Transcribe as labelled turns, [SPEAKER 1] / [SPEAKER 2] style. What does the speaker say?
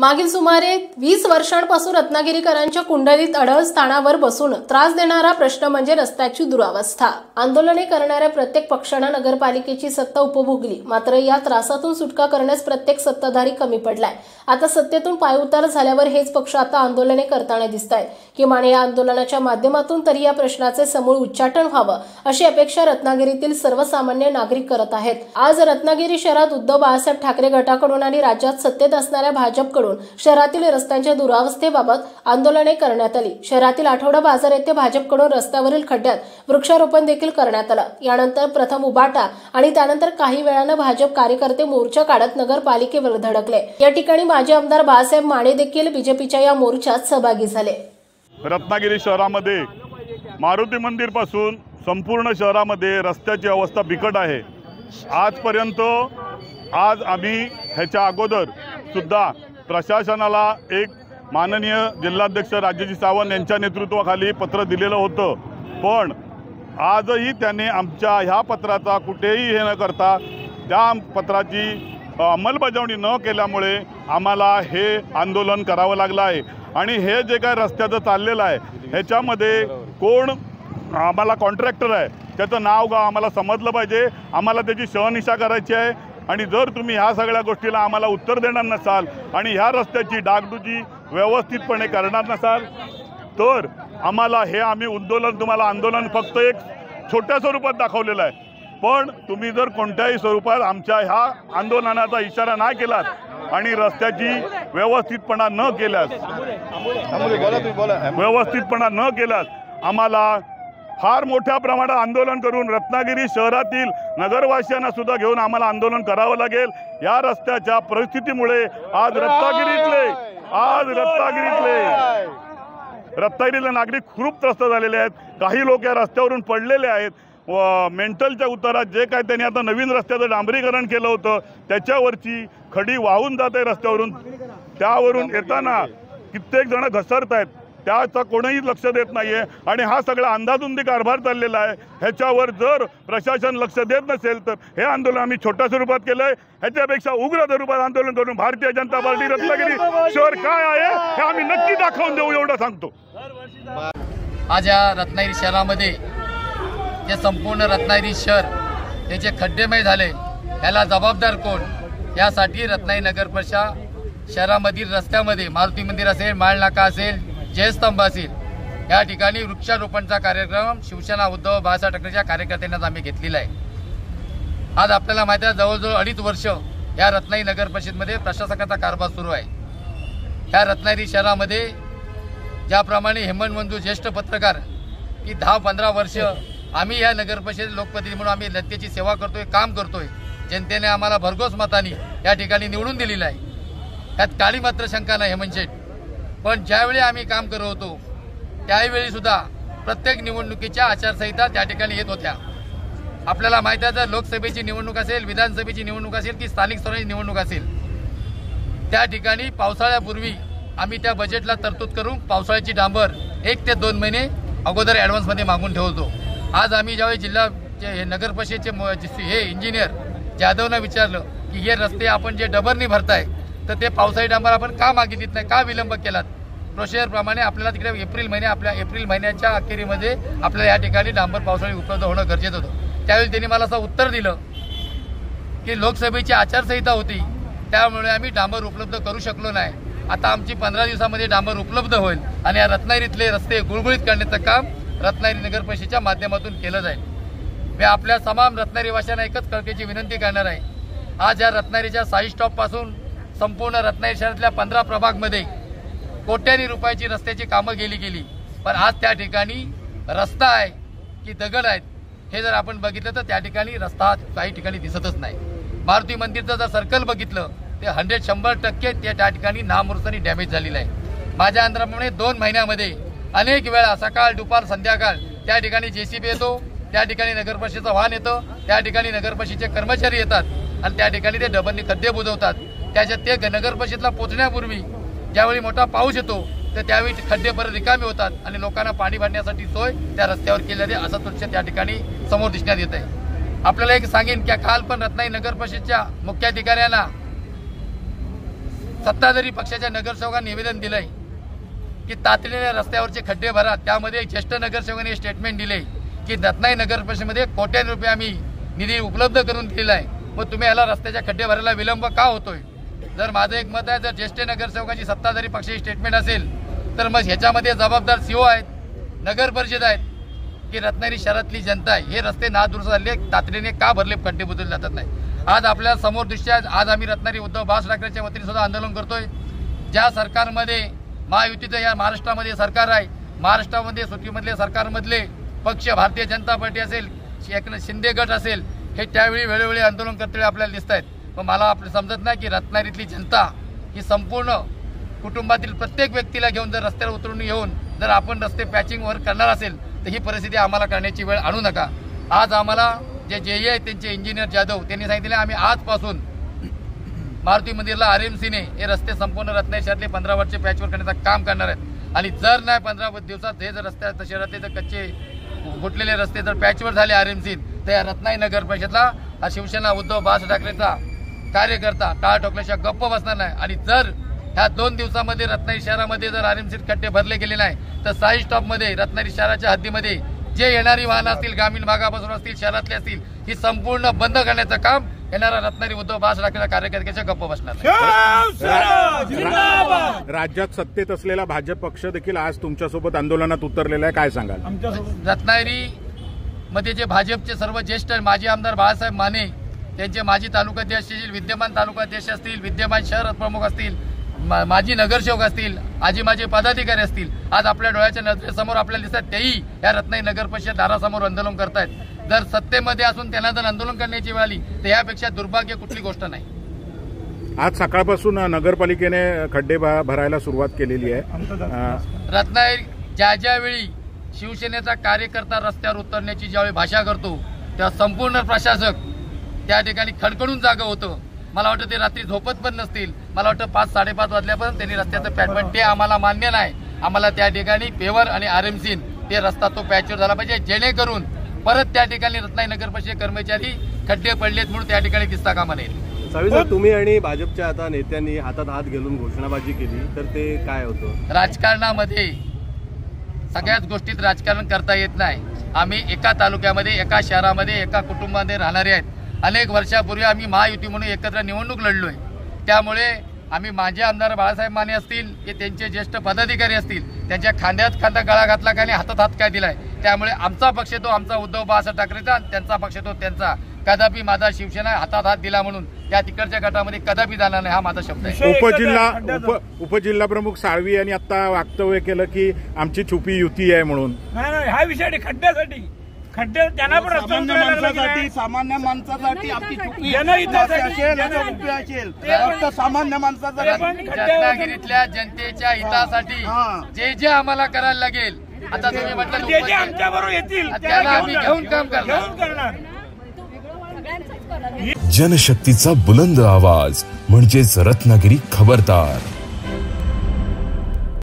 [SPEAKER 1] मागील सुमारे 20 वर्षांपासून रत्नागिरीकरांच्या कुंडलीत अडळ स्थानावर बसून त्रास देणारा प्रश्न म्हणजे रस्त्याची दुरावस्था। आंदोलने करणाऱ्या प्रत्येक पक्षाने नगरपालिकेची सत्ता उपभोगली, मात्र या त्रासातून सुटका करण्यास प्रत्येक सत्ताधारी कमी पडलाय। आता सत्तेतून पायउतार झाल्यावर हेच पक्ष आता आंदोलने करताना दिसतायत। किमान या आंदोलनाच्या माध्यमातून तरी या प्रश्नाचे समूळ उच्चाटन व्हावं अशी अपेक्षा रत्नागिरीतील सर्वसामान्य नागरिक करत आहेत। आज रत्नागिरी शहरात उद्धव बाळासाहेब ठाकरे गटाकडून आणि राज्यात सत्तेत असणाऱ्या भाजपकडून शहरातील रस्त्यांच्या दुरावस्थेबाबत आंदोलने करण्यात आली। शहरातील आठवडा बाजार येथे भाजपकडून रस्त्यावरील खड्ड्यात वृक्षारोपण देखील करण्यात आलं। यानंतर प्रथम उबाटा आणि त्यानंतर काही वेळानं भाजप कार्यकर्ते मोर्चा काढत नगरपालिकेवर धडकले। या ठिकाणी माजी आमदार बाळासाहेब माने देखील बीजेपीच्या या मोर्चात सहभागी झाले।
[SPEAKER 2] रत्नागिरी शहरामध्ये मारुती मंदिर पासून संपूर्ण शहरामध्ये रस्त्याची अवस्था बिकट आहे। आजपर्यंत आम्ही ह्याच्या अगोदर सुद्धा प्रशासनाला एक माननीय जिल्हाध्यक्ष राजेजी सावंत यांच्या नेतृत्वाखाली पत्र दिलेलं होतं, पण आजही त्यांनी आमच्या ह्या पत्राचा कुठेही हे न करता त्या पत्राची अंमलबजावणी न केल्यामुळे आम्हाला हे आंदोलन करावं लागलं आहे। आणि हे जे काय रस्त्याचं चाललेलं आहे ह्याच्यामध्ये कोण आम्हाला कॉन्ट्रॅक्टर आहे त्याचं नाव गाव आम्हाला समजलं पाहिजे, आम्हाला त्याची शहनिशा करायची आहे। आणि जर तुम्ही ह्या सगळ्या गोष्टीला आम्हाला उत्तर देणार नसाल आणि ह्या रस्त्याची डागडुजी व्यवस्थितपणे करणार नसाल तर आम्हाला हे तुम्हाला आंदोलन फक्त एक छोट्या स्वरूपात दाखवलेलं आहे, पण तुम्ही जर कोणत्याही स्वरूपात आमच्या ह्या आंदोलनाचा इशारा नाही केलात आणि रस्त्याची व्यवस्थितपणा न केल्यास आम्हाला फार मोठ्या प्रमाणात आंदोलन करून रत्नागिरी शहरातील नगरवासियांना सुद्धा घेऊन आम्हाला आंदोलन करावं लागेल। या रस्त्याच्या परिस्थितीमुळे आज रत्नागिरीतले नागरिक खूप त्रस्त झालेले आहेत। काही लोक या रस्त्यावरून पडलेले आहेत व मेंटलच्या उतारात जे काय त्यांनी आता नवीन रस्त्याचं डांबरीकरण केलं होतं त्याच्यावरची खडी वाहून जात आहे रस्त्यावरून, त्यावरून येताना कित्येक जण घसरत आहेत, त्याचा कोणीही लक्ष देत नाहीये आणि हा सगळा अंधाधुंदी कारभार चाललेला आहे। ह्याच्यावर जर प्रशासन लक्ष देत नसेल तर हे आंदोलन आम्ही छोट्या स्वरूपात केलंय, ह्याच्यापेक्षा उग्र स्वरूपात आंदोलन करून भारतीय जनता पार्टी रत्नागिरी शहर काय आहे हे आम्ही नक्की दाखवून देऊ एवढं सांगतो।
[SPEAKER 3] आज या रत्नागिरी शहरामध्ये जे संपूर्ण रत्नागिरी शहर त्याचे खड्डेमय झाले, याला जबाबदार कोण? यासाठी रत्नागिरी नगर परिषद शहरामधील रस्त्यामध्ये मारुती मंदिर असेल, माळनाका असेल, जयस्तंभ असेल या ठिकाणी वृक्षारोपणचा कार्यक्रम शिवसेना उद्धव बाळासाहेब ठाकरेच्या कार्यकर्त्यांना आम्ही घेतलेला आहे। आज आपल्याला माहिती आहे जवळजवळ 2.5 वर्ष या रत्नागिरी नगर परिषदेमध्ये प्रशासकाचा कारभार सुरू आहे। या रत्नागिरी शहरामध्ये ज्याप्रमाणे हेमंत मंजू ज्येष्ठ पत्रकार की 10-15 वर्ष आम्ही या नगर परिषद लोकप्रतिनिधी म्हणून आम्ही जनतेची सेवा करतोय, काम करतोय, जनतेने आम्हाला भरघोस मतांनी या ठिकाणी निवडून दिलेलं आहे, त्यात काळी मात्र शंका नाही हेमंत शेठ। पण ज्यावेळी आम्ही काम करत होतो त्यावेळी सुद्धा प्रत्येक निवडणुकीच्या आचारसंहिता त्या ठिकाणी येत होत्या। आपल्याला माहिती आहे जर लोकसभेची निवडणूक असेल, विधानसभेची निवडणूक असेल की स्थानिक स्वराज्य निवडणूक असेल, त्या ठिकाणी पावसाळ्यापूर्वी आम्ही त्या बजेटला तरतूद करून पावसाळ्याची डांबर 1 ते 2 महिने अगोदर ॲडव्हान्समध्ये मागून ठेवतो। आज आम्ही ज्यावेळी जिल्हा नगर परिषदेचे हे इंजिनियर जाधवना विचारलं की हे रस्ते आपण जे डबरनी भरताय तर ते पावसाळी डांबर आपण का मागितलीत नाही, का विलंब केलात? प्रोसिजरप्रमाणे आपल्याला तिकडे एप्रिल महिन्याच्या अखेरीमध्ये आपल्याला या ठिकाणी डांबर पावसाळी उपलब्ध होणं गरजेचं होतं। त्यावेळी त्यांनी मला असं उत्तर दिलं की लोकसभेची आचारसंहिता होती त्यामुळे आम्ही डांबर उपलब्ध करू शकलो नाही। आता आमची 15 दिवसामध्ये डांबर उपलब्ध होईल आणि या रत्नागिरीतले रस्ते गुळगुळीत करण्याचं काम रत्नागिरी नगर परिषदेच्या माध्यमातून केलं जाईल। मी आपल्या तमाम रत्नागिरीवासियांना एकच कळकळीची विनंती करणार आहे, आज या रत्नागिरीच्या साई स्टॉपपासून संपूर्ण रत्नागिरी शहरातल्या 15 प्रभागमध्ये कोट्यांनी रुपयाची रस्त्याची कामं गेली, पण आज त्या ठिकाणी रस्ता आहे की दगड आहेत हे जर आपण बघितलं तर त्या ठिकाणी रस्ता काही ठिकाणी दिसतच नाही। मारुती मंदिरचं जर सर्कल बघितलं ते 100% त्या ठिकाणी नामूर्तानी डॅमेज झालेलं आहे। माझ्या अंदाजाप्रमाणे 2 महिन्यामध्ये अनेक वेळा सकाळ दुपार संध्याकाळ त्या ठिकाणी JCB येतो, त्या ठिकाणी नगर परिषदेचं वाहन येतं, त्या ठिकाणी नगर परिषदेचे कर्मचारी येतात आणि त्या ठिकाणी ते डबरनी खड्डे बुजवतात। त्याच्यात ते नगर परिषदेला पोहोचण्यापूर्वी ज्यावेळी मोठा पाऊस येतो तर त्यावेळी खड्डे परत रिकामे होतात आणि लोकांना पाणी भरण्यासाठी सोय त्या रस्त्यावर केली जाते, असं दृश्य त्या ठिकाणी समोर दिसण्यात येत आहे। आपल्याला एक सांगेन की काल पण रत्नागिरी नगर परिषदेच्या मुख्याधिकाऱ्यांना सत्ताधारी पक्षाच्या नगरसेवकांनी निवेदन दिलंय की तातडीने रस्त्यावरचे खड्डे भरा। त्यामध्ये ज्येष्ठ नगरसेवकांनी स्टेटमेंट दिले की रत्नागिरी नगर परिषदेमध्ये कोट्यावधी रुपये आम्ही निधी उपलब्ध करून दिलेला आहे, मग तुम्ही याला रस्त्याच्या खड्डे भरायला विलंब का होतोय? जर माझं एक मत आहे, जर ज्येष्ठ नगरसेवकांची सत्ताधारी पक्षाची स्टेटमेंट असेल तर मग ह्याच्यामध्ये जबाबदार CO आहेत, नगर परिषद आहेत की रत्नागिरी शहरातली जनता आहे। हे रस्ते नादुरुस्त झाले, तातडीने का भरले, खड्डे बुजवले जातात नाही। आज आपल्या समोर दृश्य आहे, आज आम्ही रत्नागिरी उद्धव बाळासाहेब ठाकरेंच्या वतीने सुद्धा आंदोलन करतोय। ज्या सरकारमध्ये महायुतीचं या महाराष्ट्रामध्ये सरकार आहे, महाराष्ट्रामध्ये सुट्टीमधले सरकारमधले पक्ष भारतीय जनता पार्टी असेल, एकनाथ शिंदे गट असेल, हे त्यावेळी वेळोवेळी आंदोलन करते आपल्याला दिसत आहेत। पण मला आपलं समजत नाही की रत्नागिरीतली जनता ही संपूर्ण कुटुंबातील प्रत्येक व्यक्तीला घेऊन जर रस्त्यावर उतरून येऊन जर आपण रस्ते पॅचिंग वर करणार असेल तर ही परिस्थिती आम्हाला करण्याची वेळ आणू नका। आज आम्हाला जे JE आहेत त्यांचे इंजिनियर जाधव त्यांनी सांगितले आम्ही आजपासून मारुती मंदिरला RMCने हे रस्ते संपूर्ण रत्नागिरी शहरातले 15 वर्षे पॅचवर करण्याचं काम करणार आहेत आणि जर नाही 15 दिवसात हे जर रस्त्या शहरातले जर कच्चे फुटलेले रस्ते जर पॅचवर झाले RMC तर या रत्नागिरी नगर परिषदला हा शिवसेना उद्धव बाळासाहेब ठाकरेंचा कार्यकर्ता टाळ ठोकल्याशिवाय गप्प बसणार नाही। आणि जर ह्या 2 दिवसामध्ये रत्नागिरी शहरामध्ये जर RMC खड्डे भरले गेले नाही तर साई स्टॉपमध्ये रत्नागिरी शहराच्या हद्दीमध्ये जे येणारी वाहनं असतील, ग्रामीण भागापासून असतील, शहरातले असतील, ही संपूर्ण बंद करण्याचं काम येणारा रत्नागिरी उद्धव बाळासाहेब ठाकरे कार्यकर्त्याच्या गप्प बसणार नाही।
[SPEAKER 4] राज्यात सत्तेत असलेला भाजप पक्ष देखील आज तुमच्यासोबत आंदोलनात उतरलेला आहे, काय सांगाल?
[SPEAKER 3] रत्नागिरी मध्ये जे भाजपचे सर्व ज्येष्ठ माजी आमदार बाळासाहेब माने, त्यांचे माजी तालुकाध्यक्ष असतील, विद्यमान तालुकाध्यक्ष असतील, विद्यमान शहर प्रमुख असतील, माजी नगरसेवक असतील, आजी माजी पदाधिकारी असतील, आज आपल्या डोळ्याच्या नजरेसमोर आपल्याला दिसतात, तेही या रत्नागिरी नगर परिषद दारासमोर आंदोलन करतायत। जर सत्तेमध्ये असून त्यांना जर आंदोलन करण्याची वेळ आली तर यापेक्षा दुर्भाग्य कुठली गोष्ट नाही।
[SPEAKER 4] आज सकाळपासून नगरपालिकेने खड्डे भरायला सुरुवात केलेली आहे।
[SPEAKER 3] रत्नागिरी ज्यावेळी शिवसेनेचा कार्यकर्ता रस्त्यावर उतरण्याची ज्यावेळी भाषा करतो तेव्हा संपूर्ण प्रशासक त्या ठिकाणी खडखडून जागं होतं। मला वाटतं ते रात्री झोपत पण नसतील, मला वाटतं 5-5:30 वाजल्यापर्यंत त्यांनी रस्त्याचं पॅच, पण ते आम्हाला मान्य नाही। आम्हाला त्या ठिकाणी पेवर आणि RMC ते रस्ता तो पॅचवर झाला पाहिजे, जेणेकरून परत त्या ठिकाणी रत्नागिरी नगर परिषद कर्मचारी खड्डे पडलेत म्हणून त्या ठिकाणी दिसता कामा नये।
[SPEAKER 5] साहेब, तुम्ही आणि भाजपच्या आता नेत्यांनी हातात हात घालून घोषणाबाजी केली तर ते काय होतं?
[SPEAKER 3] राजकारणामध्ये सगळ्याच गोष्टीत राजकारण करता येत नाही। आम्ही एका तालुक्यामध्ये, एका शहरामध्ये, एका कुटुंबामध्ये राहणारे आहेत। अनेक वर्षापूर्वी आम्ही महायुती म्हणून एकत्र निवडणूक लढलोय, त्यामुळे आम्ही माझे आमदार बाळासाहेब माने असतील, ते त्यांचे ज्येष्ठ पदाधिकारी असतील, त्यांच्या खांद्यात खांदा गळा घातला का आणि हातात हात काय दिलाय, त्यामुळे आमचा पक्ष तो आमचा उद्धव बाळासाहेब ठाकरेचा, त्यांचा पक्ष तो त्यांचा। कदापि माझा शिवसेना हातात हात दिला म्हणून त्या तिकडच्या गटामध्ये कदापि जाणार नाही, हा माझा शब्द आहे।
[SPEAKER 4] उपजिल्हा प्रमुख साळवी यांनी आता वक्तव्य केलं की आमची छुपी युती आहे म्हणून।
[SPEAKER 6] नाही, हा विषय खड्ड्यासाठी खड्डे त्यांना पण
[SPEAKER 7] सामान्य माणसासाठी आपली चुकी सामान्य माणसाचा
[SPEAKER 3] रत्नागिरीतल्या जनतेच्या हितासाठी जे जे आम्हाला करायला लागेल, आता तुम्ही म्हटलं
[SPEAKER 6] आमच्या बरोबर येतील
[SPEAKER 3] त्याला आम्ही घेऊन काम
[SPEAKER 6] करणार।
[SPEAKER 8] जनशक्तीचा बुलंद आवाज म्हणजेच रत्नागिरी खबरदार।